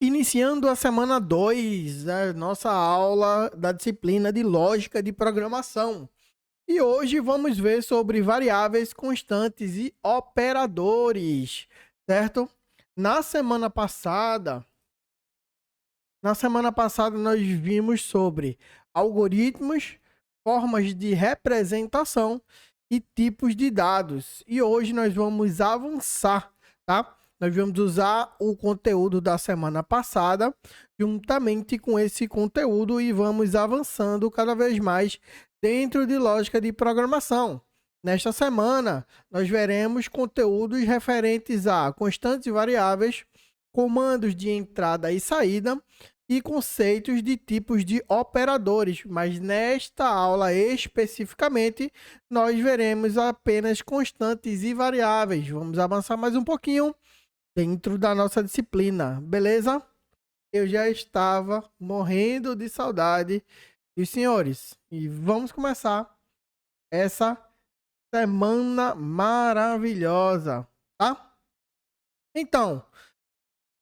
Iniciando a semana 2 da nossa aula da disciplina de lógica de programação. E hoje vamos ver sobre variáveis constantes e operadores, certo? Na semana passada, nós vimos sobre algoritmos, formas de representação e tipos de dados. E hoje nós vamos avançar, tá? Nós vamos usar o conteúdo da semana passada juntamente com esse conteúdo e vamos avançando cada vez mais dentro de lógica de programação. Nesta semana, nós veremos conteúdos referentes a constantes e variáveis, comandos de entrada e saída e conceitos de tipos de operadores, mas nesta aula especificamente nós veremos apenas constantes e variáveis. Vamos avançar mais um pouquinho dentro da nossa disciplina, beleza? Eu já estava morrendo de saudade dos senhores e vamos começar essa semana maravilhosa, tá? Então,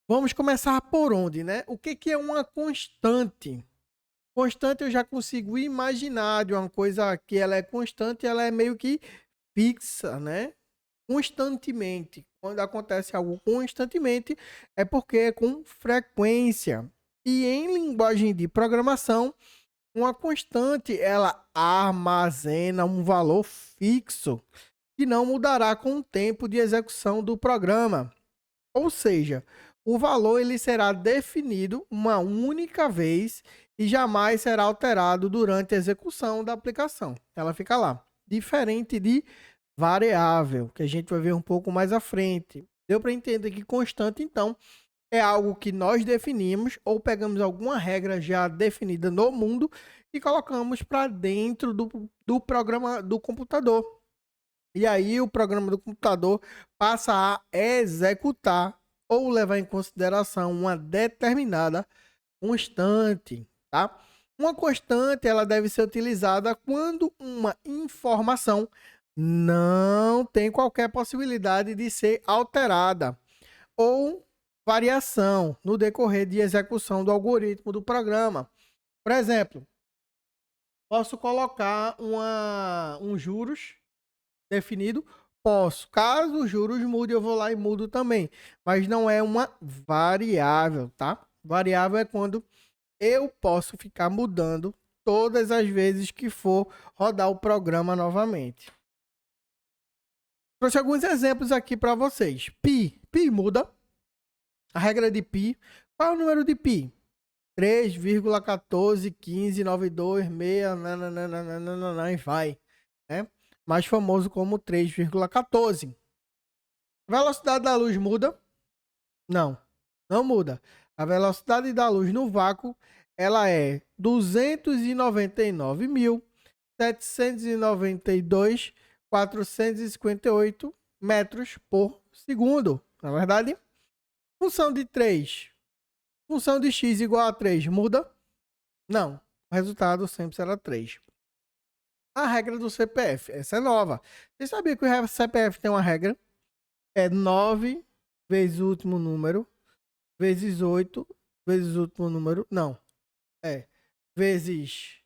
vamos começar por onde, né? O que é uma constante? Constante eu já consigo imaginar de uma coisa que ela é constante, ela é meio que fixa, né? Constantemente. Quando acontece algo constantemente, é porque é com frequência. E em linguagem de programação, uma constante, ela armazena um valor fixo que não mudará com o tempo de execução do programa. Ou seja, o valor ele será definido uma única vez e jamais será alterado durante a execução da aplicação. Ela fica lá. Diferente de variável, que a gente vai ver um pouco mais à frente. Deu para entender que constante, então, é algo que nós definimos ou pegamos alguma regra já definida no mundo e colocamos para dentro do programa do computador. E aí o programa do computador passa a executar ou levar em consideração uma determinada constante, tá? Uma constante ela deve ser utilizada quando uma informação não tem qualquer possibilidade de ser alterada ou variação no decorrer de execução do algoritmo do programa. Por exemplo, posso colocar um juros definido? Posso. Caso os juros mude, eu vou lá e mudo também. Mas não é uma variável, tá? Variável é quando eu posso ficar mudando todas as vezes que for rodar o programa novamente. Trouxe alguns exemplos aqui para vocês. Pi. Pi muda. A regra de pi. Qual é o número de pi? 3,1415926 nananana, e vai, né? Mais famoso como 3,14. Velocidade da luz muda? Não, não muda. A velocidade da luz no vácuo, ela é 299.792.458 metros por segundo. Na verdade, função de 3. Função de x igual a 3 muda? Não. O resultado sempre será 3. A regra do CPF. Essa é nova. Você sabia que o CPF tem uma regra? É 9 vezes o último número, vezes 8 vezes o último número. Não. É. Vezes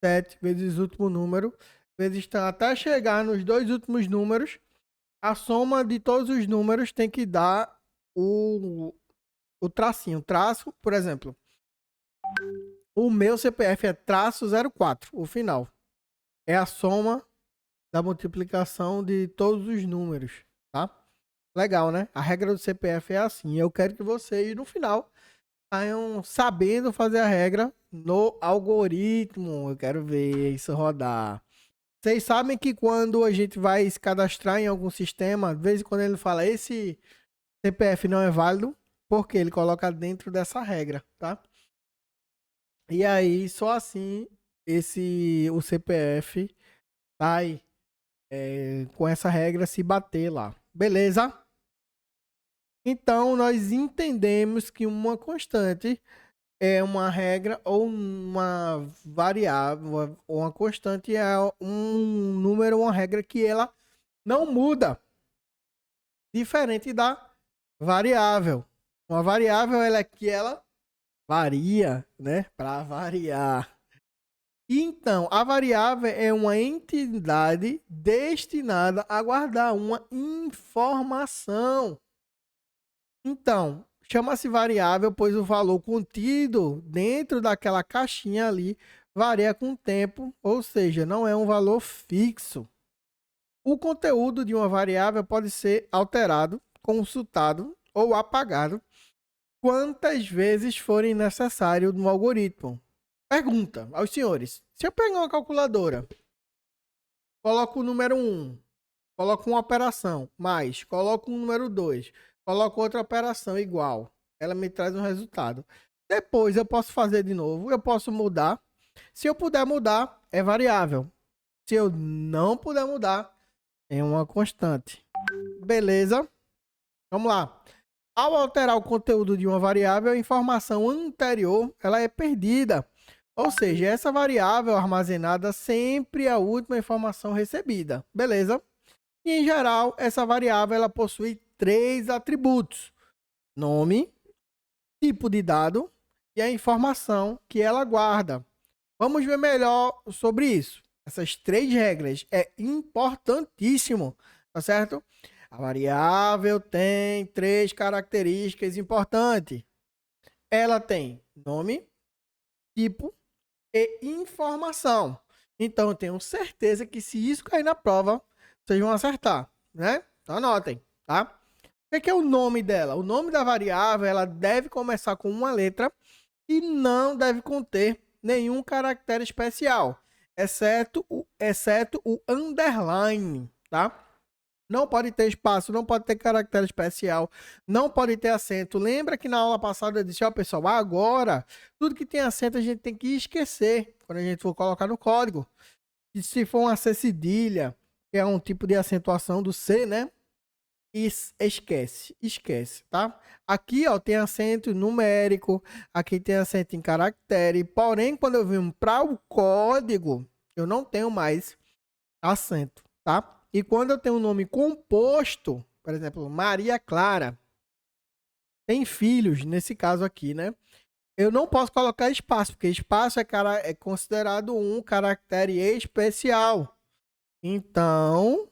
7 vezes o último número. Vezes até chegar nos dois últimos números. A soma de todos os números tem que dar o tracinho. Traço, por exemplo. O meu CPF é traço 04, o final. É a soma da multiplicação de todos os números, tá? Legal, né? A regra do CPF é assim. Eu quero que vocês, no final, saiam sabendo fazer a regra no algoritmo. Eu quero ver isso rodar. Vocês sabem que quando a gente vai se cadastrar em algum sistema, de vez em quando ele fala esse CPF não é válido, porque ele coloca dentro dessa regra, tá? E aí, só assim, o CPF sai com essa regra se bater lá. Beleza? Então, nós entendemos que uma constante é uma regra ou uma variável, ou uma constante é um número, uma regra que ela não muda. Diferente da variável, Uma variável ela é que ela varia, né? Para variar. Então, a variável é uma entidade destinada a guardar uma informação. Então, chama-se variável, pois o valor contido dentro daquela caixinha ali varia com o tempo, ou seja, não é um valor fixo. O conteúdo de uma variável pode ser alterado, consultado ou apagado quantas vezes forem necessário no algoritmo. Pergunta aos senhores: se eu pegar uma calculadora, coloco o número 1, coloco uma operação, mais, coloco um número 2, coloco outra operação igual, ela me traz um resultado. Depois eu posso fazer de novo, eu posso mudar. Se eu puder mudar, é variável. Se eu não puder mudar, é uma constante. Beleza? Vamos lá. Ao alterar o conteúdo de uma variável, a informação anterior ela é perdida. Ou seja, essa variável armazenada sempre é a última informação recebida. Beleza? E, em geral, essa variável ela possui 3 atributos: nome, tipo de dado e a informação que ela guarda. Vamos ver melhor sobre isso. Essas 3 regras é importantíssimo, tá certo? A variável tem 3 características importantes. Ela tem nome, tipo e informação. Então, eu tenho certeza que se isso cair na prova, vocês vão acertar, né? Então, anotem, tá? O que é o nome dela? O nome da variável, ela deve começar com uma letra e não deve conter nenhum caractere especial, exceto o underline, tá? Não pode ter espaço, não pode ter caractere especial, não pode ter acento. Lembra que na aula passada eu disse, ó, pessoal, agora tudo que tem acento a gente tem que esquecer quando a gente for colocar no código. E se for uma C cedilha, que é um tipo de acentuação do C, né? Esquece, tá? Aqui, ó, tem acento numérico, aqui tem acento em caractere, porém, quando eu vim para o código, eu não tenho mais acento, tá? E quando eu tenho um nome composto, por exemplo, Maria Clara, tem filhos, nesse caso aqui, né? Eu não posso colocar espaço, porque espaço é considerado um caractere especial. Então,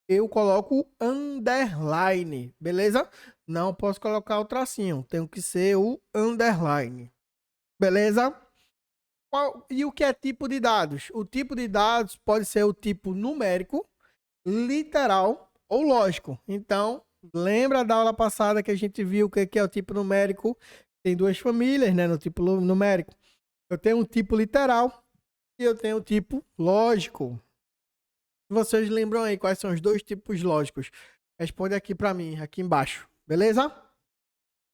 eu coloco underline, beleza? Não posso colocar o tracinho, tem que ser o underline, beleza? E o que é tipo de dados? O tipo de dados pode ser o tipo numérico, literal ou lógico. Então, lembra da aula passada que a gente viu o que é o tipo numérico? Tem 2 famílias, né, no tipo numérico. Eu tenho um tipo literal e eu tenho um tipo lógico. Vocês lembram aí quais são os 2 tipos lógicos? Responde aqui para mim, aqui embaixo, beleza?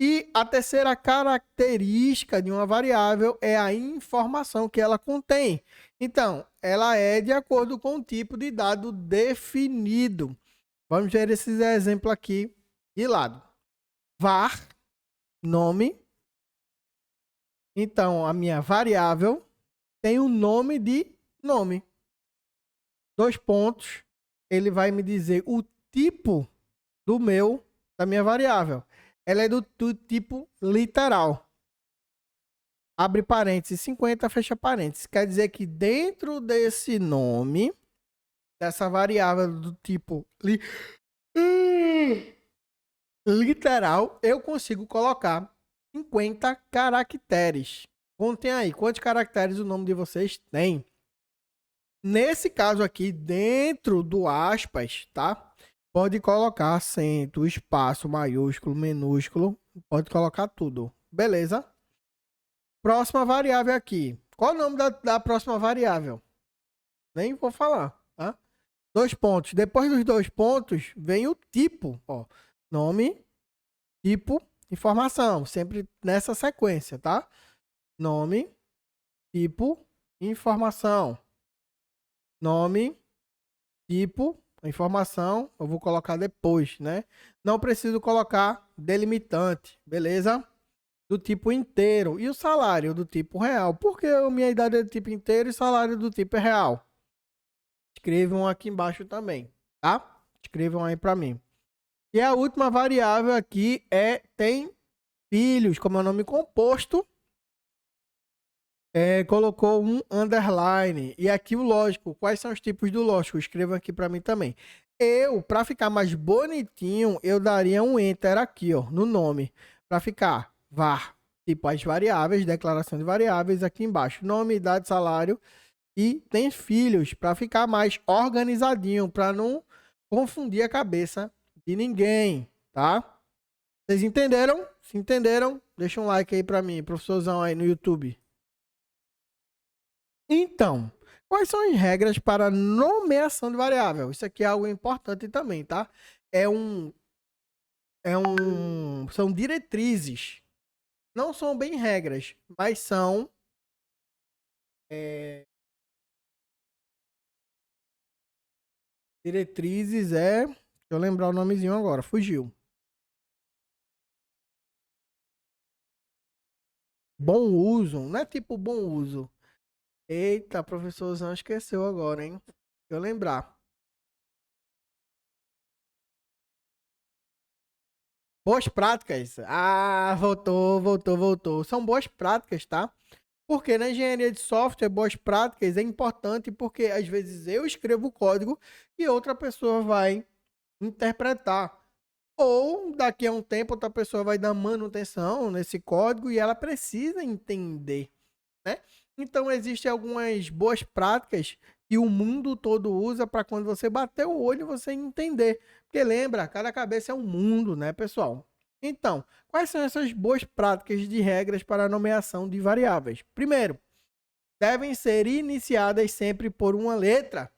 E a terceira característica de uma variável é a informação que ela contém. Então, ela é de acordo com o tipo de dado definido. Vamos ver esses exemplos aqui de lado. Var, nome. Então, a minha variável tem o nome de nome. 2 pontos. Ele vai me dizer o tipo da minha variável. Ela é do tipo literal. Abre parênteses, 50, fecha parênteses. Quer dizer que dentro desse nome, dessa variável do tipo literal, eu consigo colocar 50 caracteres. Contem aí, quantos caracteres o nome de vocês tem? Nesse caso aqui, dentro do aspas, tá? Pode colocar acento, espaço, maiúsculo, minúsculo. Pode colocar tudo. Beleza? Próxima variável aqui. Qual o nome da próxima variável? Nem vou falar, tá? 2 pontos. Depois dos 2 pontos, vem o tipo. Ó. Nome, tipo, informação. Sempre nessa sequência, tá? Nome, tipo, informação. Nome, tipo, informação, eu vou colocar depois, né? Não preciso colocar delimitante, beleza? Do tipo inteiro. E o salário do tipo real? Porque a minha idade é do tipo inteiro e salário do tipo é real. Escrevam aqui embaixo também, tá? Escrevam aí para mim. E a última variável aqui tem filhos, como é o nome composto, colocou um underline. E aqui o lógico. Quais são os tipos do lógico? Escreva aqui para mim também. Eu, para ficar mais bonitinho, eu daria um enter aqui, ó, no nome. Para ficar var, tipo as variáveis, declaração de variáveis aqui embaixo. Nome, idade, salário e tem filhos. Para ficar mais organizadinho, para não confundir a cabeça de ninguém, tá? Vocês entenderam? Se entenderam, deixa um like aí para mim, professorzão aí no YouTube. Então, quais são as regras para nomeação de variável? Isso aqui é algo importante também, tá? São diretrizes. Não são bem regras, mas são diretrizes deixa eu lembrar o nomezinho agora, fugiu. Bom uso, não é tipo bom uso. Eita, professorzão esqueceu agora, hein? Deixa eu lembrar. Boas práticas. Ah, voltou. São boas práticas, tá? Porque na engenharia de software, boas práticas é importante porque às vezes eu escrevo o código e outra pessoa vai interpretar. Ou daqui a um tempo outra pessoa vai dar manutenção nesse código e ela precisa entender, né? Então existem algumas boas práticas que o mundo todo usa para quando você bater o olho você entender. Porque lembra, cada cabeça é um mundo, né, pessoal? Então, quais são essas boas práticas de regras para a nomeação de variáveis? Primeiro, devem ser iniciadas sempre por uma letra.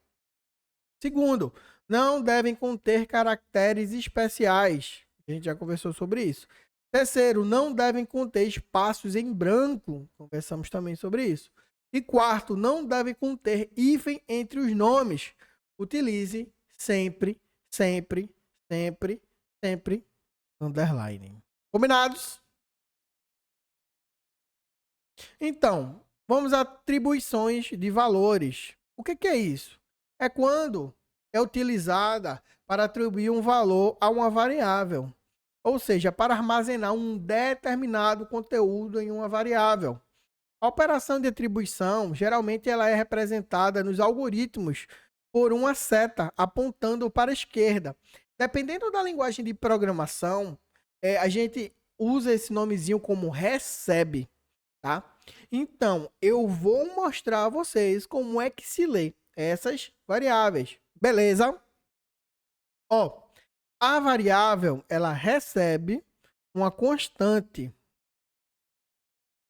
Segundo, não devem conter caracteres especiais. A gente já conversou sobre isso. Terceiro, não devem conter espaços em branco. Conversamos também sobre isso. E quarto, não devem conter hífen entre os nomes. Utilize sempre underline. Combinados? Então, vamos a atribuições de valores. O que é isso? É quando é utilizada para atribuir um valor a uma variável. Ou seja, para armazenar um determinado conteúdo em uma variável. A operação de atribuição, geralmente, ela é representada nos algoritmos por uma seta apontando para a esquerda. Dependendo da linguagem de programação, a gente usa esse nomezinho como recebe, tá? Então, eu vou mostrar a vocês como é que se lê essas variáveis. Beleza? Ó, a variável, ela recebe uma constante.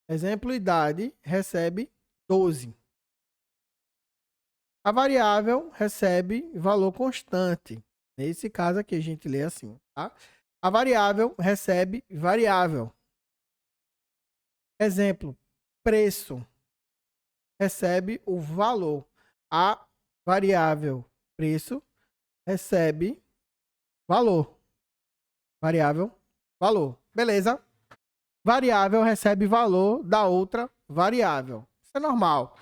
Exemplo, idade recebe 12. A variável recebe valor constante. Nesse caso aqui a gente lê assim, tá? A variável recebe variável. Exemplo, preço recebe o valor. A variável preço recebe valor. Variável, valor. Beleza? Variável recebe valor da outra variável. Isso é normal.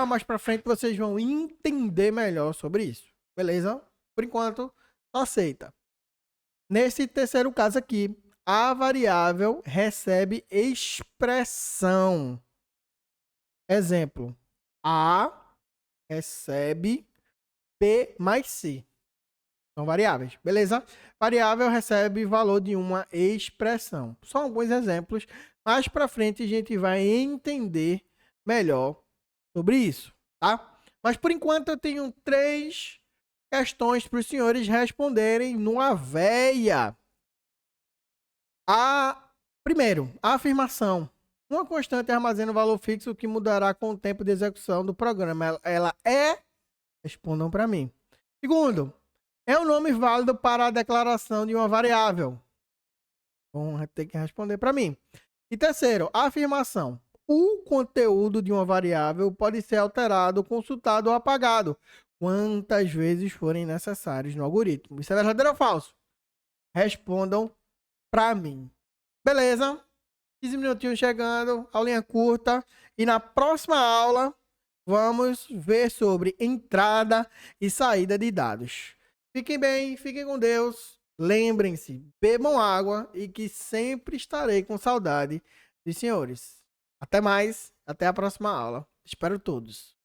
Mais para frente vocês vão entender melhor sobre isso. Beleza? Por enquanto, só aceita. Nesse terceiro caso aqui, a variável recebe expressão. Exemplo, A recebe B mais C. São variáveis, beleza? Variável recebe valor de uma expressão. Só alguns exemplos. Mais para frente a gente vai entender melhor sobre isso, tá? Mas por enquanto eu tenho 3 questões para os senhores responderem no Aveia. Primeiro, a afirmação. Uma constante armazena um valor fixo que mudará com o tempo de execução do programa. Ela é? Respondam para mim. Segundo, é um nome válido para a declaração de uma variável. Vão ter que responder para mim. E terceiro, a afirmação. O conteúdo de uma variável pode ser alterado, consultado ou apagado quantas vezes forem necessários no algoritmo. Isso é verdadeiro ou falso? Respondam para mim. Beleza? 15 minutinhos chegando, aulinha curta. E na próxima aula, vamos ver sobre entrada e saída de dados. Fiquem bem, fiquem com Deus. Lembrem-se, bebam água e que sempre estarei com saudade dos senhores. Até mais, até a próxima aula. Espero todos.